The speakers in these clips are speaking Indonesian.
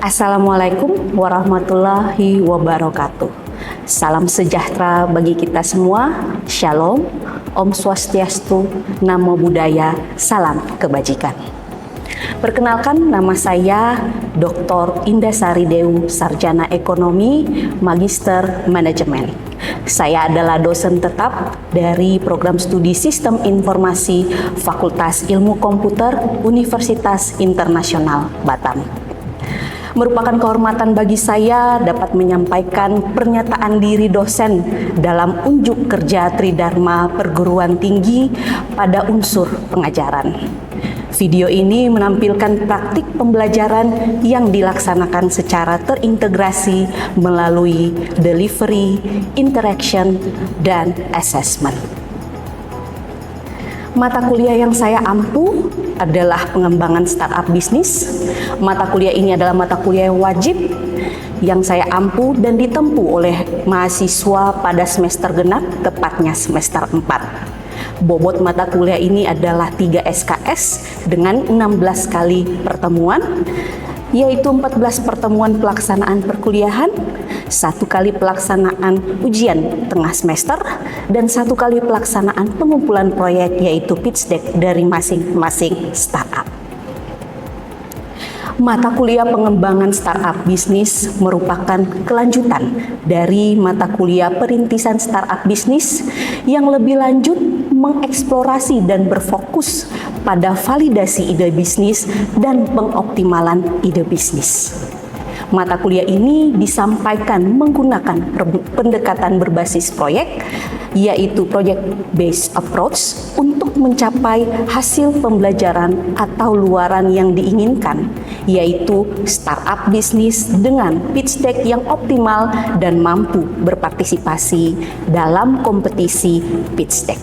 Assalamualaikum warahmatullahi wabarakatuh. Salam sejahtera bagi kita semua. Shalom, Om Swastiastu, Namo Buddhaya, salam kebajikan. Perkenalkan, nama saya Dr. Indasari Dew, Sarjana Ekonomi, Magister Manajemen. Saya adalah dosen tetap dari Program Studi Sistem Informasi Fakultas Ilmu Komputer Universitas Internasional Batam. Merupakan kehormatan bagi saya dapat menyampaikan pernyataan diri dosen dalam unjuk kerja Tridharma Perguruan Tinggi pada unsur pengajaran. Video ini menampilkan praktik pembelajaran yang dilaksanakan secara terintegrasi melalui delivery, interaction, dan assessment. Mata kuliah yang saya ampu adalah pengembangan startup bisnis. Mata kuliah ini adalah mata kuliah yang wajib yang saya ampu dan ditempuh oleh mahasiswa pada semester genap, tepatnya semester 4. Bobot mata kuliah ini adalah 3 SKS dengan 16 kali pertemuan, yaitu 14 pertemuan pelaksanaan perkuliahan, 1 kali pelaksanaan ujian tengah semester, dan 1 kali pelaksanaan pengumpulan proyek yaitu pitch deck dari masing-masing startup. Mata kuliah pengembangan startup bisnis merupakan kelanjutan dari mata kuliah perintisan startup bisnis yang lebih lanjut mengeksplorasi dan berfokus pada validasi ide bisnis dan pengoptimalan ide bisnis. Mata kuliah ini disampaikan menggunakan pendekatan berbasis proyek, yaitu project-based approach untuk mencapai hasil pembelajaran atau luaran yang diinginkan, yaitu startup bisnis dengan pitch deck yang optimal dan mampu berpartisipasi dalam kompetisi pitch deck.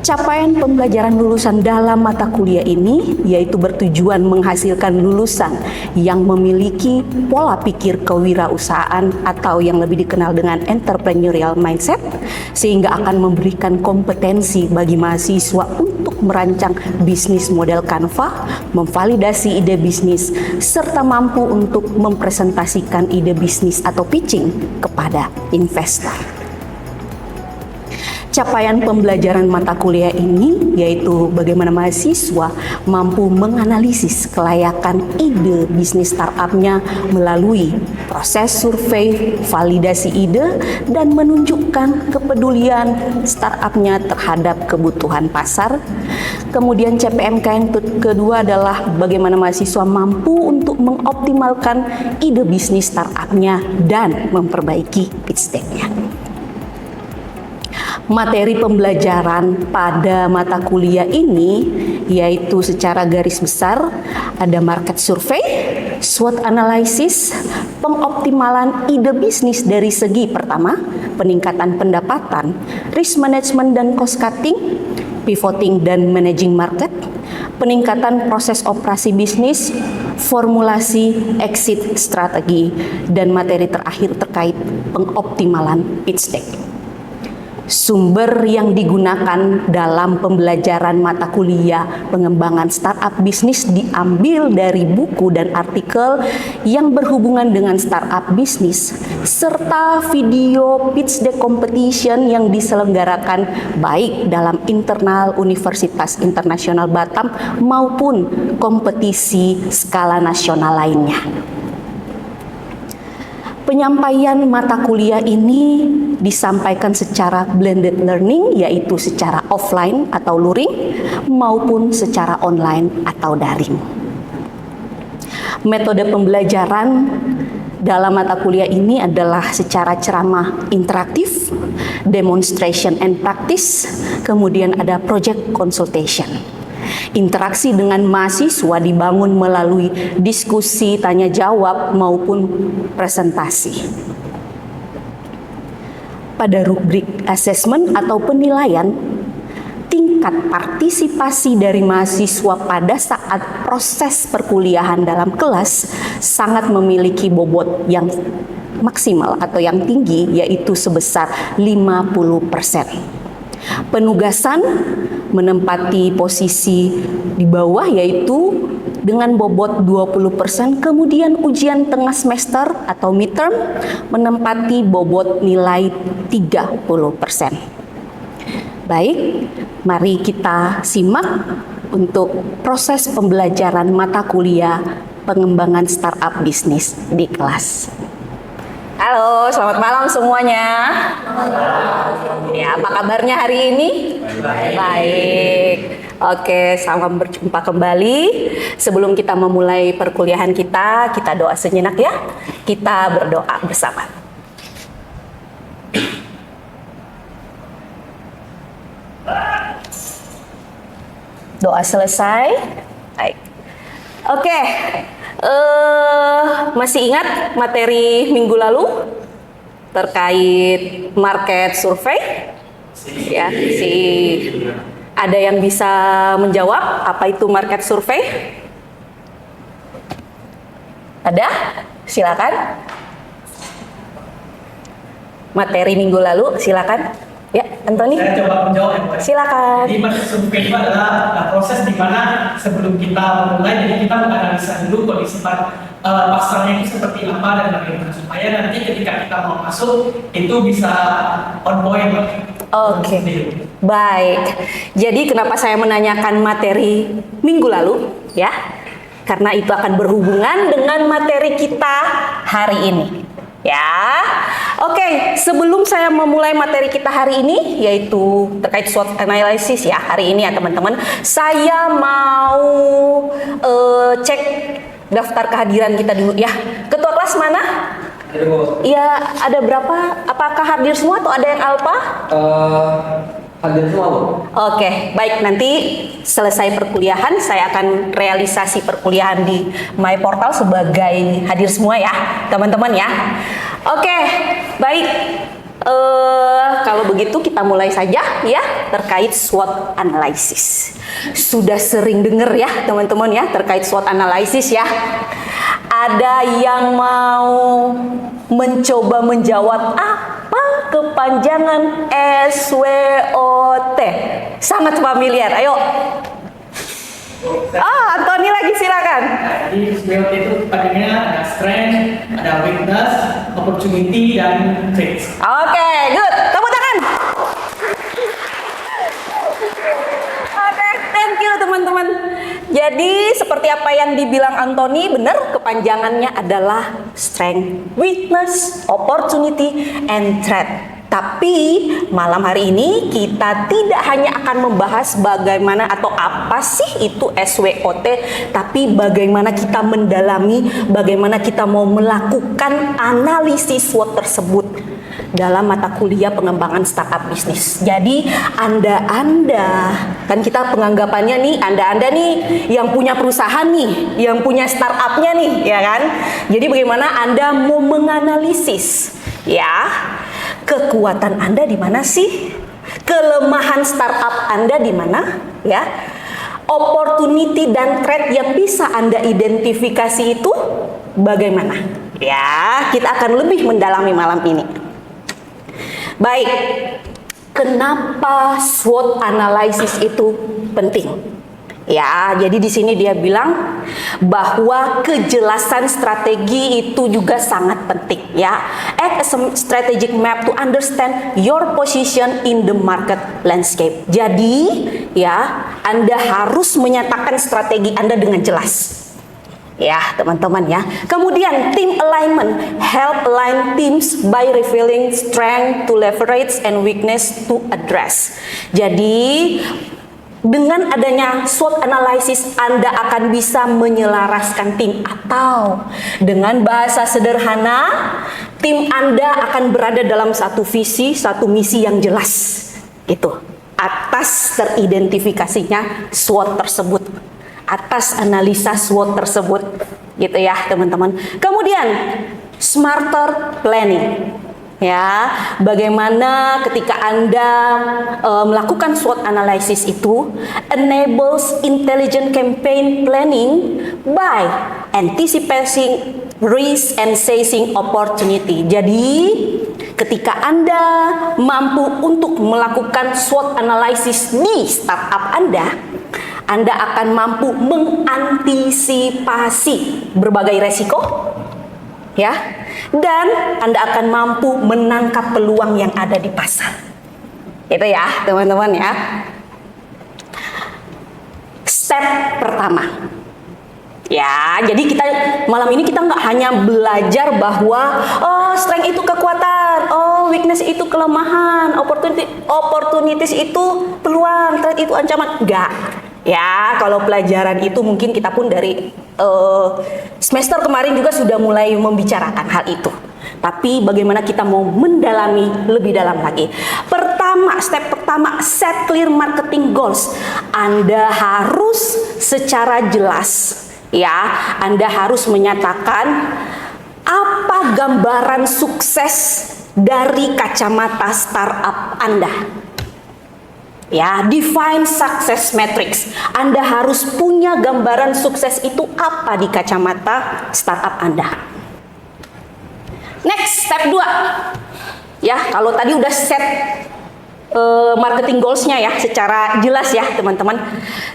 Capaian pembelajaran lulusan dalam mata kuliah ini yaitu bertujuan menghasilkan lulusan yang memiliki pola pikir kewirausahaan atau yang lebih dikenal dengan entrepreneurial mindset, sehingga akan memberikan kompetensi bagi mahasiswa untuk merancang bisnis model Canva, memvalidasi ide bisnis, serta mampu untuk mempresentasikan ide bisnis atau pitching kepada investor. Capaian pembelajaran mata kuliah ini yaitu bagaimana mahasiswa mampu menganalisis kelayakan ide bisnis startupnya melalui proses survei, validasi ide, dan menunjukkan kepedulian startupnya terhadap kebutuhan pasar. Kemudian CPMK yang kedua adalah bagaimana mahasiswa mampu untuk mengoptimalkan ide bisnis startupnya dan memperbaiki pitch deck-nya. Materi pembelajaran pada mata kuliah ini yaitu secara garis besar ada market survey, SWOT analysis, pengoptimalan ide bisnis dari segi pertama, peningkatan pendapatan, risk management dan cost cutting, pivoting dan managing market, peningkatan proses operasi bisnis, formulasi exit strategi, dan materi terakhir terkait pengoptimalan pitch deck. Sumber yang digunakan dalam pembelajaran mata kuliah pengembangan startup bisnis diambil dari buku dan artikel yang berhubungan dengan startup bisnis, serta video pitch deck competition yang diselenggarakan baik dalam internal Universitas Internasional Batam maupun kompetisi skala nasional lainnya. Penyampaian mata kuliah ini disampaikan secara blended learning, yaitu secara offline atau luring maupun secara online atau daring. Metode pembelajaran dalam mata kuliah ini adalah secara ceramah interaktif, demonstration and practice, kemudian ada project consultation. Interaksi dengan mahasiswa dibangun melalui diskusi, tanya jawab maupun presentasi. Pada rubrik assessment atau penilaian, tingkat partisipasi dari mahasiswa pada saat proses perkuliahan dalam kelas sangat memiliki bobot yang maksimal atau yang tinggi, yaitu sebesar 50%. Penugasan menempati posisi di bawah, yaitu dengan bobot 20%, kemudian ujian tengah semester atau midterm menempati bobot nilai 30%. Baik, mari kita simak untuk proses pembelajaran mata kuliah pengembangan startup bisnis di kelas. Halo, selamat malam semuanya. Ya, apa kabarnya hari ini? Baik. Oke, selamat berjumpa kembali. Sebelum kita memulai perkuliahan kita doa sejenak ya. Kita berdoa bersama. Doa selesai. Baik. Oke. Masih ingat materi minggu lalu terkait market survei? Ya, ada yang bisa menjawab apa itu market survei? Ada? Silakan. Materi minggu lalu, silakan. Ya, Antoni. Saya coba menjawab ya, Bu. Silakan. Jadi market survei itu adalah proses di mana sebelum kita mulai, jadi kita menganalisa dulu kondisi pasarnya itu seperti apa dan bagaimana supaya nanti ketika kita mau masuk itu bisa on point. Oke. Baik. Jadi kenapa saya menanyakan materi minggu lalu, ya? Karena itu akan berhubungan dengan materi kita hari ini. Ya, oke. Sebelum saya memulai materi kita hari ini, yaitu terkait SWOT analysis ya, hari ini ya teman-teman, saya mau cek daftar kehadiran kita dulu ya. Ketua kelas mana? Iya, ada berapa? Apakah hadir semua atau ada yang alpa? Hadir semua, Bu. Oke, baik, nanti selesai perkuliahan saya akan realisasi perkuliahan di My Portal sebagai hadir semua ya, teman-teman ya. Oke, baik. Kalau begitu kita mulai saja ya terkait SWOT analysis. Sudah sering dengar ya teman-teman ya terkait SWOT analysis ya. Ada yang mau mencoba menjawab apa kepanjangan SWOT? Sangat familiar. Ayo. Antoni lagi silakan. Jadi SWOT itu kepanjangannya ada strength, ada weakness, opportunity, dan threats. Oke, good. Tepuk tangan. Oke, thank you teman-teman. Jadi seperti apa yang dibilang Antoni, benar, kepanjangannya adalah strength, weakness, opportunity, and threat. Tapi malam hari ini kita tidak hanya akan membahas bagaimana atau apa sih itu SWOT, tapi bagaimana kita mendalami, bagaimana kita mau melakukan analisis SWOT tersebut dalam mata kuliah pengembangan startup bisnis. Jadi Anda kan kita penganggapannya nih, Anda nih yang punya perusahaan nih, yang punya startupnya nih, ya kan? Jadi bagaimana Anda mau menganalisis, ya? Kekuatan Anda di mana sih? Kelemahan startup Anda di mana? Ya. Opportunity dan threat yang bisa Anda identifikasi itu bagaimana? Ya, kita akan lebih mendalami malam ini. Baik. Kenapa SWOT analysis itu penting? Ya, jadi di sini dia bilang bahwa kejelasan strategi itu juga sangat penting ya. Act as a strategic map to understand your position in the market landscape. Jadi, ya, Anda harus menyatakan strategi Anda dengan jelas. Ya, teman-teman ya. Kemudian team alignment, help align teams by revealing strength to leverage and weakness to address. Jadi dengan adanya SWOT analysis, Anda akan bisa menyelaraskan tim, atau dengan bahasa sederhana, tim Anda akan berada dalam satu visi, satu misi yang jelas. Itu atas teridentifikasinya SWOT tersebut, atas analisa SWOT tersebut, gitu ya teman-teman. Kemudian smarter planning. Ya, bagaimana ketika Anda melakukan SWOT analysis itu enables intelligent campaign planning by anticipating risk and seizing opportunity. Jadi, ketika Anda mampu untuk melakukan SWOT analysis di startup Anda Anda akan mampu mengantisipasi berbagai resiko, ya, dan Anda akan mampu menangkap peluang yang ada di pasar. Itu ya, teman-teman ya. Step pertama. Ya, jadi kita malam ini kita nggak hanya belajar bahwa strength itu kekuatan, weakness itu kelemahan, opportunities itu peluang, threat itu ancaman. Enggak. Ya, kalau pelajaran itu mungkin kita pun dari semester kemarin juga sudah mulai membicarakan hal itu. Tapi bagaimana kita mau mendalami lebih dalam lagi? Step pertama, set clear marketing goals. Anda harus secara jelas, ya, Anda harus menyatakan apa gambaran sukses dari kacamata startup Anda. Ya, define success metrics. Anda harus punya gambaran sukses itu apa di kacamata startup Anda. Next, step 2. Ya, kalau tadi udah set marketing goals-nya ya secara jelas ya, teman-teman.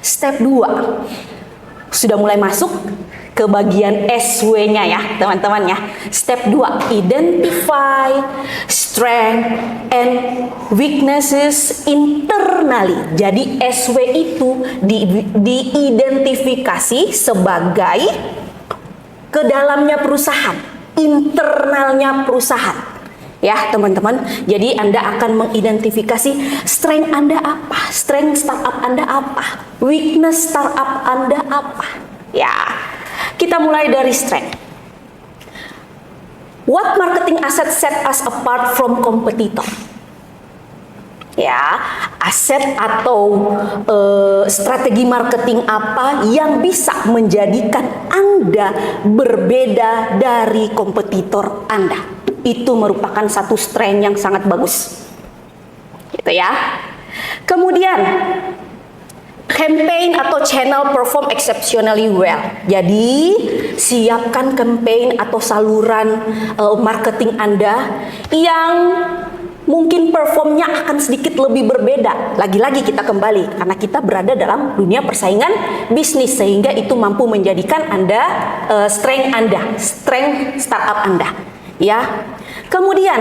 Step 2 sudah mulai masuk ke bagian SW-nya ya, teman-teman ya. Step 2, identify strength and weaknesses internally. Jadi SW itu diidentifikasi sebagai ke dalamnya perusahaan, internalnya perusahaan. Ya, teman-teman. Jadi Anda akan mengidentifikasi strength Anda apa, strength startup Anda apa, weakness startup Anda apa. Ya. Kita mulai dari strength. What marketing asset set us apart from competitor? Ya, aset atau strategi marketing apa yang bisa menjadikan Anda berbeda dari kompetitor Anda? Itu merupakan satu strength yang sangat bagus. Gitu ya. Kemudian, campaign atau channel perform exceptionally well. Jadi, siapkan campaign atau saluran marketing Anda yang mungkin performnya akan sedikit lebih berbeda. Lagi-lagi kita kembali, karena kita berada dalam dunia persaingan bisnis, sehingga itu mampu menjadikan Anda strength startup Anda. Ya. Kemudian,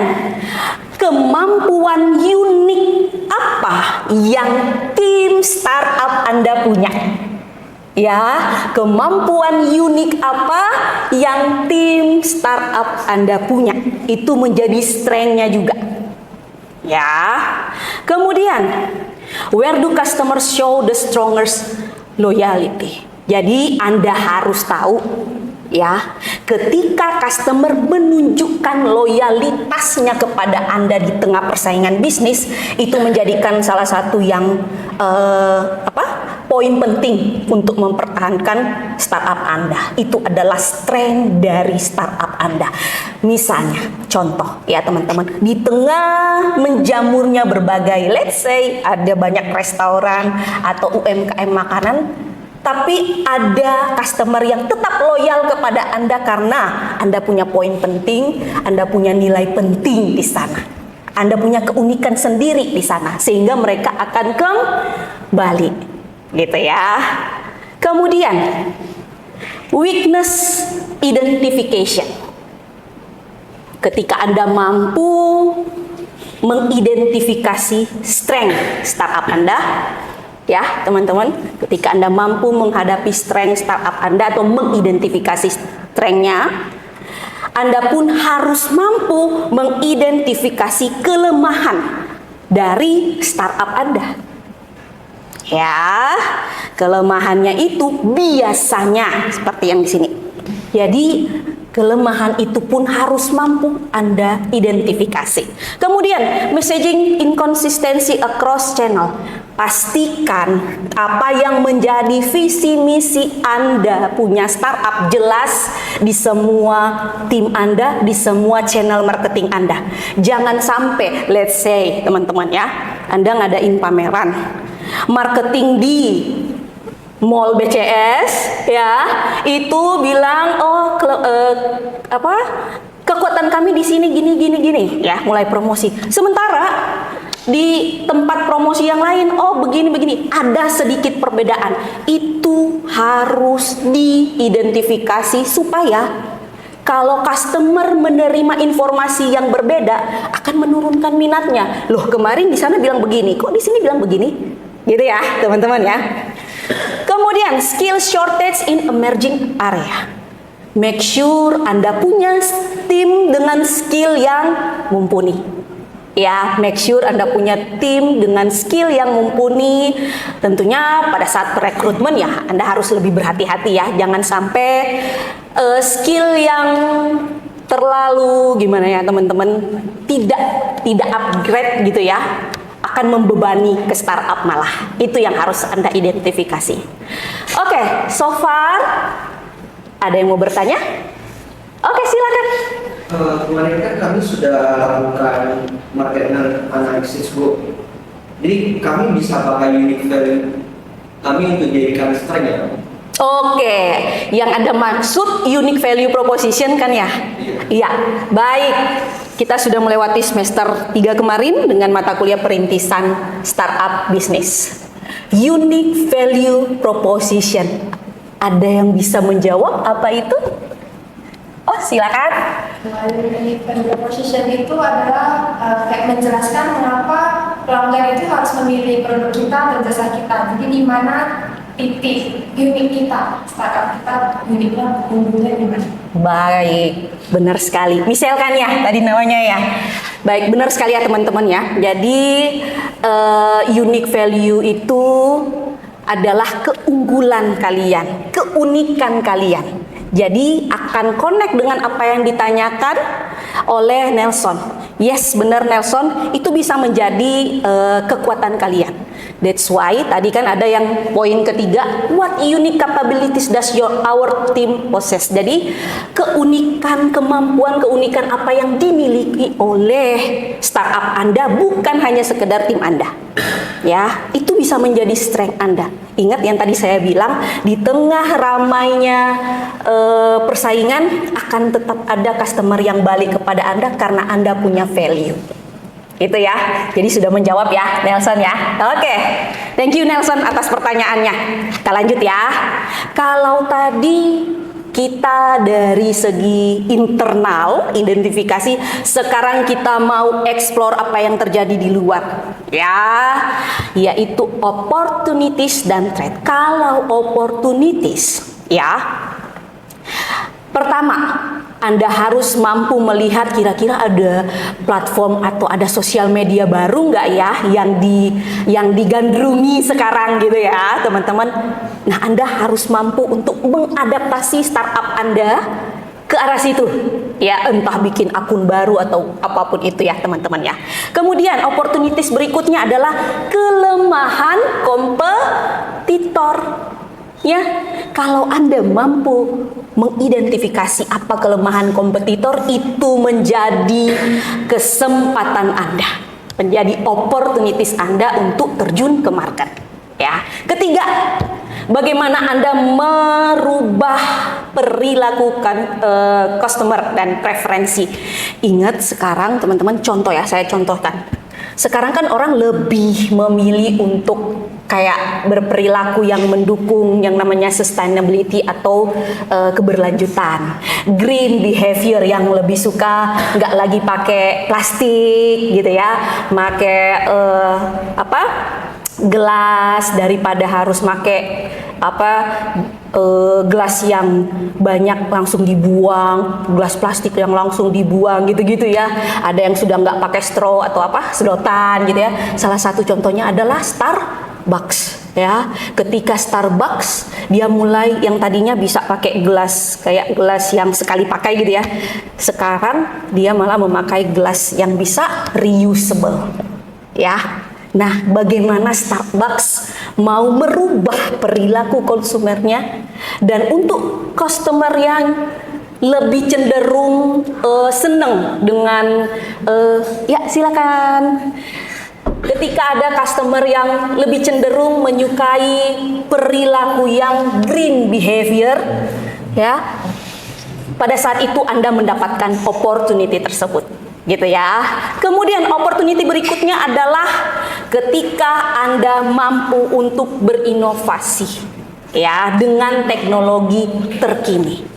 kemampuan unik apa yang tim startup Anda punya? Ya, kemampuan unik apa yang tim startup Anda punya? Itu menjadi strength-nya juga. Ya. Kemudian, where do customers show the strongest loyalty? Jadi Anda harus tahu, ya, ketika customer menunjukkan loyalitasnya kepada Anda di tengah persaingan bisnis, itu menjadikan salah satu yang poin penting untuk mempertahankan startup Anda. Itu adalah strength dari startup Anda. Misalnya, contoh ya teman-teman, di tengah menjamurnya berbagai, let's say ada banyak restoran atau UMKM makanan, tapi ada customer yang tetap loyal kepada Anda karena Anda punya poin penting, Anda punya nilai penting di sana. Anda punya keunikan sendiri di sana, sehingga mereka akan kembali. Gitu ya. Kemudian, weakness identification. Ketika Anda mampu mengidentifikasi strength startup Anda, ya teman-teman, ketika Anda mampu menghadapi strength startup Anda atau mengidentifikasi strength-nya, Anda pun harus mampu mengidentifikasi kelemahan dari startup Anda. Ya, kelemahannya itu biasanya seperti yang di sini. Jadi kelemahan itu pun harus mampu Anda identifikasi. Kemudian, messaging inconsistency across channel. Pastikan apa yang menjadi visi misi Anda punya startup jelas di semua tim Anda, di semua channel marketing Anda. Jangan sampai, let's say teman-teman ya, Anda ngadain pameran marketing di Mall BCS ya, itu bilang kekuatan kami di sini gini ya, mulai promosi. Sementara di tempat promosi yang lain, oh begini-begini, ada sedikit perbedaan. Itu harus diidentifikasi supaya kalau customer menerima informasi yang berbeda akan menurunkan minatnya. Loh, kemarin di sana bilang begini, kok di sini bilang begini? Gitu ya, teman-teman ya. Kemudian skill shortage in emerging area. Make sure Anda punya tim dengan skill yang mumpuni. Ya, make sure Anda punya tim dengan skill yang mumpuni. Tentunya pada saat perekrutmen ya, Anda harus lebih berhati-hati ya. Jangan sampai skill yang terlalu gimana ya teman-teman, tidak upgrade gitu ya, akan membebani ke startup malah. Itu yang harus Anda identifikasi. Oke, so far ada yang mau bertanya? Oke, silakan. Kemarin kan kami sudah lakukan market analysis, Bu. Jadi kami bisa pakai unique value kami untuk jadikan strength ya. Oke, yang Anda maksud unique value proposition kan ya? Iya, baik. Kita sudah melewati semester 3 kemarin dengan mata kuliah perintisan startup bisnis. Unique value proposition. Ada yang bisa menjawab apa itu? Oh, silakan. Unique value proposition itu adalah kayak menjelaskan mengapa pelanggan itu harus memilih produk kita dan jasa kita. Jadi di mana titik unik kita, startup kita uniknya unggulan di mana? Baik, benar sekali. Misalkan ya, tadi namanya ya. Baik, benar sekali ya teman-teman ya. Jadi unique value itu adalah keunggulan kalian, keunikan kalian. Jadi akan connect dengan apa yang ditanyakan oleh Nelson. Yes, benar Nelson, itu bisa menjadi kekuatan kalian. That's why tadi kan ada yang poin ketiga, what unique capabilities does our team possess. Jadi keunikan, kemampuan, keunikan apa yang dimiliki oleh startup Anda bukan hanya sekedar tim Anda. Ya, itu bisa menjadi strength Anda. Ingat yang tadi saya bilang, di tengah ramainya persaingan akan tetap ada customer yang balik kepada Anda karena Anda punya value. Itu ya. Jadi sudah menjawab ya Nelson ya. Oke. Thank you Nelson atas pertanyaannya. Kita lanjut ya. Kalau tadi kita dari segi internal identifikasi, sekarang kita mau explore apa yang terjadi di luar ya, yaitu opportunities dan threat. Kalau opportunities ya, pertama Anda harus mampu melihat kira-kira ada platform atau ada sosial media baru nggak ya yang digandrungi sekarang gitu ya teman-teman. Nah, Anda harus mampu untuk mengadaptasi startup Anda ke arah situ ya, entah bikin akun baru atau apapun itu ya teman-teman ya. Kemudian opportunities berikutnya adalah kelemahan kompetitor. Ya, kalau Anda mampu mengidentifikasi apa kelemahan kompetitor, itu menjadi kesempatan Anda, menjadi opportunities Anda untuk terjun ke market. Ya, ketiga, bagaimana Anda merubah perilaku customer dan preferensi. Ingat sekarang teman-teman, contoh ya, saya contohkan. Sekarang kan orang lebih memilih untuk kayak berperilaku yang mendukung yang namanya sustainability atau keberlanjutan, green behavior, yang lebih suka nggak lagi pakai plastik gitu ya, pakai gelas daripada harus pakai gelas yang banyak langsung dibuang, gelas plastik yang langsung dibuang gitu-gitu ya. Ada yang sudah nggak pakai straw atau sedotan gitu ya. Salah satu contohnya adalah Starbucks ya. Ketika Starbucks dia mulai yang tadinya bisa pakai gelas kayak gelas yang sekali pakai gitu ya. Sekarang dia malah memakai gelas yang bisa reusable ya. Nah, bagaimana Starbucks mau merubah perilaku konsumernya, dan untuk customer yang lebih cenderung seneng dengan ya silakan. Ketika ada customer yang lebih cenderung menyukai perilaku yang green behavior, ya, pada saat itu Anda mendapatkan opportunity tersebut. gitu ya. Kemudian opportunity berikutnya adalah ketika Anda mampu untuk berinovasi ya dengan teknologi terkini.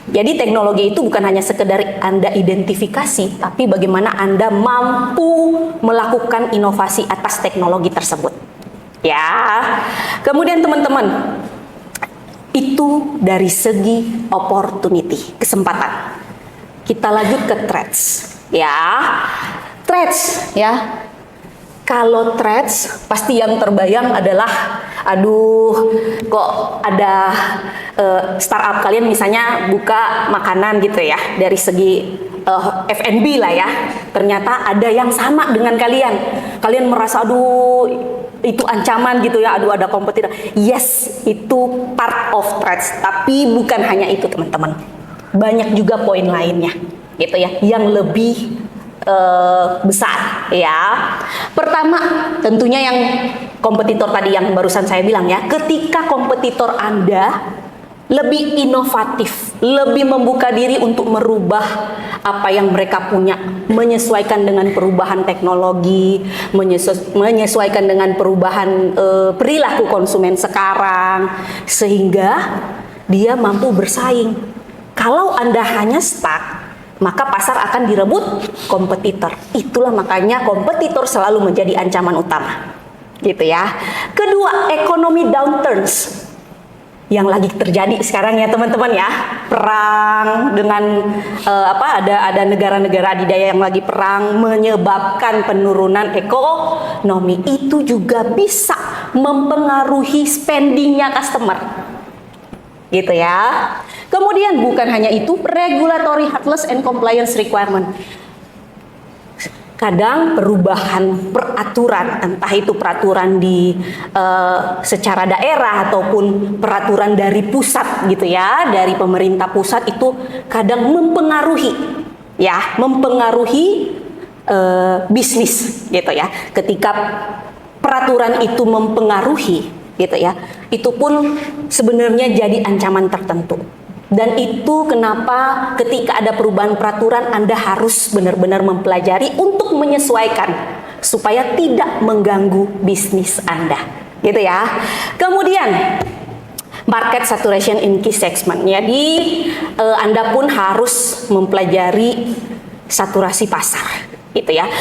Jadi teknologi itu bukan hanya sekedar Anda identifikasi, tapi bagaimana Anda mampu melakukan inovasi atas teknologi tersebut. Ya. Kemudian teman-teman, itu dari segi opportunity, kesempatan. Kita lanjut ke threats, ya. Threats, ya. Kalau threats, pasti yang terbayang adalah, aduh, kok ada startup kalian misalnya buka makanan gitu ya, dari segi F&B lah ya. Ternyata ada yang sama dengan kalian. Kalian merasa, aduh, itu ancaman gitu ya, aduh ada kompetitor. Yes, itu part of threats, tapi bukan hanya itu teman-teman. Banyak juga poin lainnya gitu ya yang lebih besar ya. Pertama tentunya yang kompetitor tadi yang barusan saya bilang ya, ketika kompetitor Anda lebih inovatif, lebih membuka diri untuk merubah apa yang mereka punya, menyesuaikan dengan perubahan teknologi, menyesuaikan dengan perubahan perilaku konsumen sekarang, sehingga dia mampu bersaing. Kalau Anda hanya stuck, maka pasar akan direbut kompetitor. Itulah makanya kompetitor selalu menjadi ancaman utama. Gitu ya. Kedua, ekonomi downturns yang lagi terjadi sekarang ya teman-teman ya. Perang dengan ada negara-negara adidaya yang lagi perang menyebabkan penurunan ekonomi. Itu juga bisa mempengaruhi spendingnya customer. Gitu ya. Kemudian bukan hanya itu, regulatory hardness and compliance requirement. Kadang perubahan peraturan, entah itu peraturan di secara daerah ataupun peraturan dari pusat gitu ya, dari pemerintah pusat itu kadang mempengaruhi bisnis gitu ya. Ketika peraturan itu mempengaruhi gitu ya, itu pun sebenarnya jadi ancaman tertentu. Dan itu kenapa ketika ada perubahan peraturan Anda harus benar-benar mempelajari untuk menyesuaikan supaya tidak mengganggu bisnis Anda, gitu ya. Kemudian market saturation in key segment. Jadi Anda pun harus mempelajari saturasi pasar, gitu ya.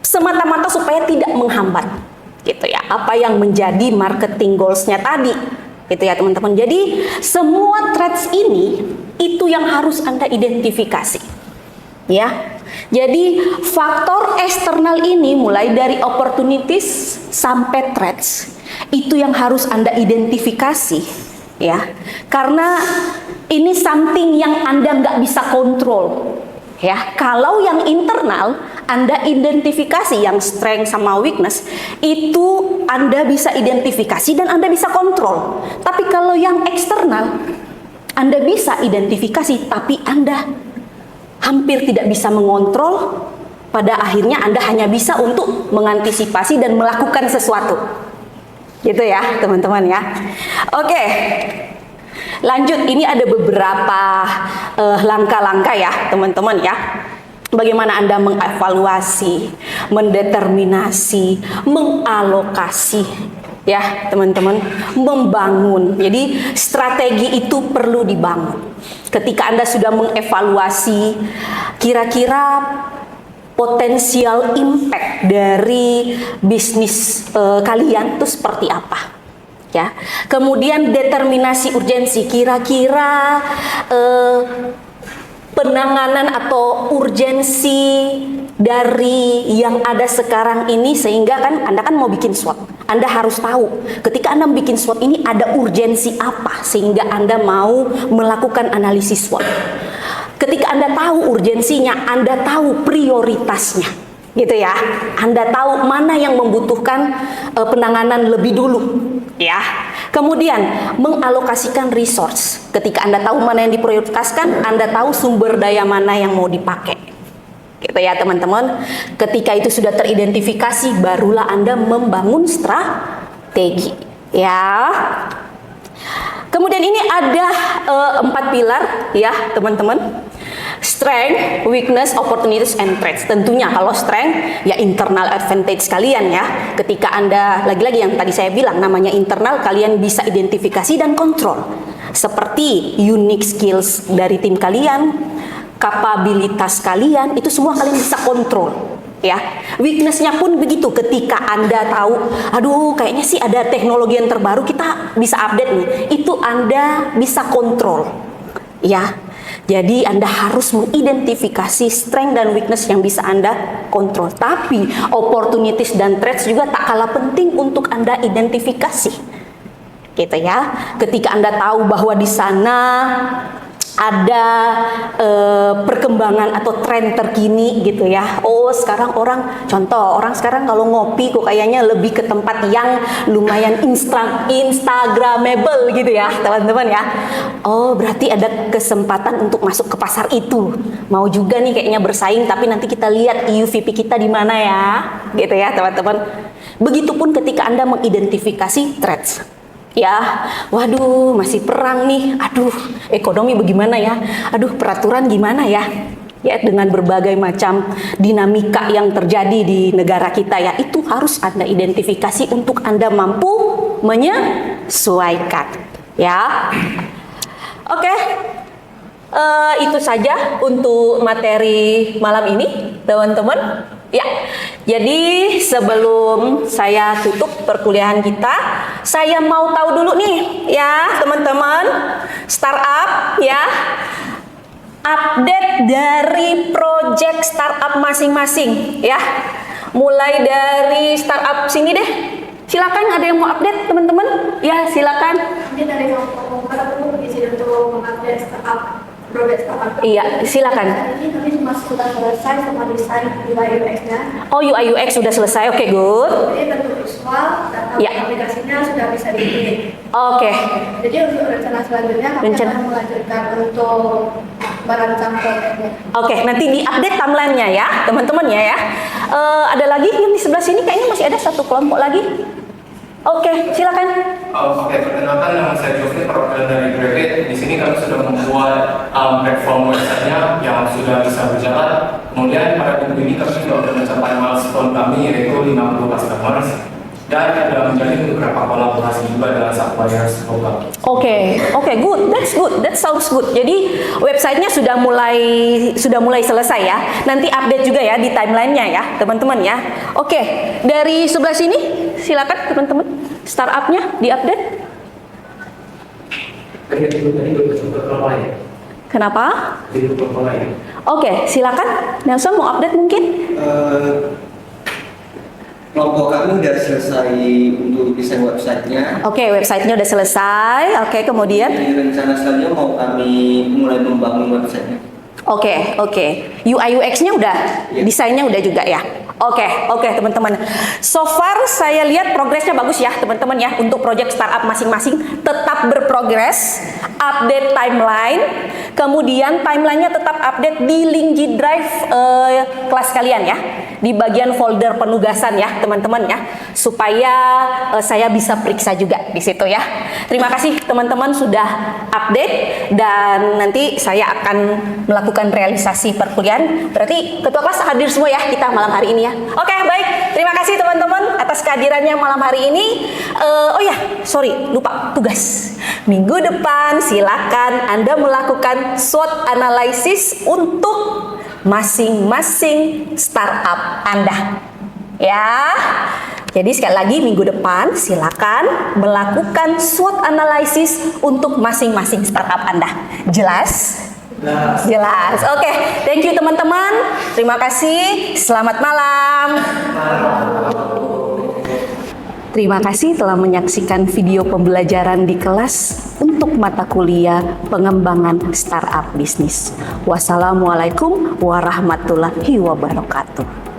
Semata-mata supaya tidak menghambat, gitu ya, apa yang menjadi marketing goals-nya tadi. Gitu ya teman-teman. Jadi semua threats ini itu yang harus Anda identifikasi. Ya. Jadi faktor eksternal ini mulai dari opportunities sampai threats itu yang harus Anda identifikasi ya. Karena ini something yang Anda nggak bisa kontrol. Ya, kalau yang internal Anda identifikasi yang strength sama weakness, itu Anda bisa identifikasi dan Anda bisa kontrol. Tapi kalau yang eksternal Anda bisa identifikasi tapi Anda hampir tidak bisa mengontrol, pada akhirnya Anda hanya bisa untuk mengantisipasi dan melakukan sesuatu. Gitu ya, teman-teman ya. Oke. Lanjut, ini ada beberapa langkah-langkah ya teman-teman ya. Bagaimana Anda mengevaluasi, mendeterminasi, mengalokasi ya teman-teman, membangun. Jadi strategi itu perlu dibangun. Ketika Anda sudah mengevaluasi kira-kira potensial impact dari bisnis kalian itu seperti apa. Ya, kemudian determinasi urgensi, kira-kira penanganan atau urgensi dari yang ada sekarang ini, sehingga kan Anda kan mau bikin SWOT, Anda harus tahu ketika Anda bikin SWOT ini ada urgensi apa sehingga Anda mau melakukan analisis SWOT. Ketika Anda tahu urgensinya, Anda tahu prioritasnya, gitu ya. Anda tahu mana yang membutuhkan penanganan lebih dulu. Ya, kemudian mengalokasikan resource. Ketika Anda tahu mana yang diprioritaskan, Anda tahu sumber daya mana yang mau dipakai. Gitu ya teman-teman. Ketika itu sudah teridentifikasi, barulah Anda membangun strategi. Ya. Kemudian ini ada 4 pilar ya teman-teman. Strength, weakness, opportunities, and threats. Tentunya kalau strength ya internal advantage kalian ya. Ketika Anda, lagi-lagi yang tadi saya bilang namanya internal, kalian bisa identifikasi dan kontrol. Seperti unique skills dari tim kalian, kapabilitas kalian, itu semua kalian bisa kontrol. Ya, weaknessnya pun begitu. Ketika Anda tahu, aduh kayaknya sih ada teknologi yang terbaru, kita bisa update nih. Itu Anda bisa kontrol. Ya, jadi Anda harus mengidentifikasi strength dan weakness yang bisa Anda kontrol. Tapi opportunities dan threats juga tak kalah penting untuk Anda identifikasi. Gitu ya. Ketika Anda tahu bahwa di sana ada perkembangan atau tren terkini gitu ya. Oh sekarang orang sekarang kalau ngopi kok kayaknya lebih ke tempat yang lumayan instagramable gitu ya teman-teman ya. Oh berarti ada kesempatan untuk masuk ke pasar itu. Mau juga nih kayaknya bersaing, tapi nanti kita lihat UVP kita di mana ya, gitu ya teman-teman. Begitupun ketika Anda mengidentifikasi threats. Ya, waduh masih perang nih, aduh ekonomi bagaimana ya, aduh peraturan gimana ya. Ya dengan berbagai macam dinamika yang terjadi di negara kita ya, itu harus Anda identifikasi untuk Anda mampu menyesuaikan. Ya, oke. Itu saja untuk materi malam ini teman-teman. Ya, jadi sebelum saya tutup perkuliahan kita, saya mau tahu dulu nih ya teman-teman, startup ya, update dari project startup masing-masing ya. Mulai dari startup sini deh, silakan ada yang mau update teman-teman? Ya silakan. Ini dari Hongkong, aku izin untuk mengupdate startup. Iya, silakan. Ini kami sudah selesai sama desain UI UX-nya. Oh, UI UX sudah selesai. Oke, good. Jadi bentuk visual dan aplikasinya sudah bisa dibikin. Oke. Jadi untuk rencana selanjutnya kami akan melanjutkan untuk merancang proyeknya. Oke, nanti diupdate timeline-nya ya, teman-teman ya. Ada lagi yang di sebelah sini kayaknya masih ada satu kelompok lagi. Oke, silakan. Oke, perkenalkan nama saya Jofri, perwakilan dari Gravit. Di sini kami sudah membuat platform website-nya yang sudah bisa berjalan. Kemudian pada minggu ini kami sudah mencapai milestone kami yaitu 50 customers dan ada menjalin beberapa kolaborasi juga dengan suppliers lokal. Oke, good. That's good. That sounds good. Jadi websitenya sudah mulai selesai ya. Nanti update juga ya di timeline-nya ya, teman-teman ya. Oke, dari sebelah sini silakan teman-teman. Startup-nya diupdate. Kenapa? Oke, silakan. Nelson mau update mungkin? Kelompok kami udah selesai untuk desain websitenya. Oke, websitenya udah selesai. Oke, kemudian? Jadi rencana selanjutnya mau kami mulai membangun websitenya. Oke. UI UX-nya udah, desainnya udah juga ya. Oke, teman-teman. So far saya lihat progresnya bagus ya, teman-teman ya. Untuk project startup masing-masing tetap berprogres, update timeline, kemudian timelinenya tetap update di link G Drive kelas kalian ya. Di bagian folder penugasan ya, teman-teman ya. Supaya saya bisa periksa juga di situ ya. Terima kasih teman-teman sudah update dan nanti saya akan melakukan realisasi perkuliahan. Berarti ketua kelas hadir semua ya kita malam hari ini ya. Oke, baik. Terima kasih teman-teman atas kehadirannya malam hari ini. Lupa tugas. Minggu depan silakan Anda melakukan SWOT analysis untuk masing-masing startup Anda. Ya. Jadi sekali lagi minggu depan silakan melakukan SWOT analysis untuk masing-masing startup Anda. Jelas? Jelas. Oke, thank you teman-teman. Terima kasih. Selamat malam. Terima kasih telah menyaksikan video pembelajaran di kelas untuk mata kuliah pengembangan startup bisnis. Wassalamualaikum warahmatullahi wabarakatuh.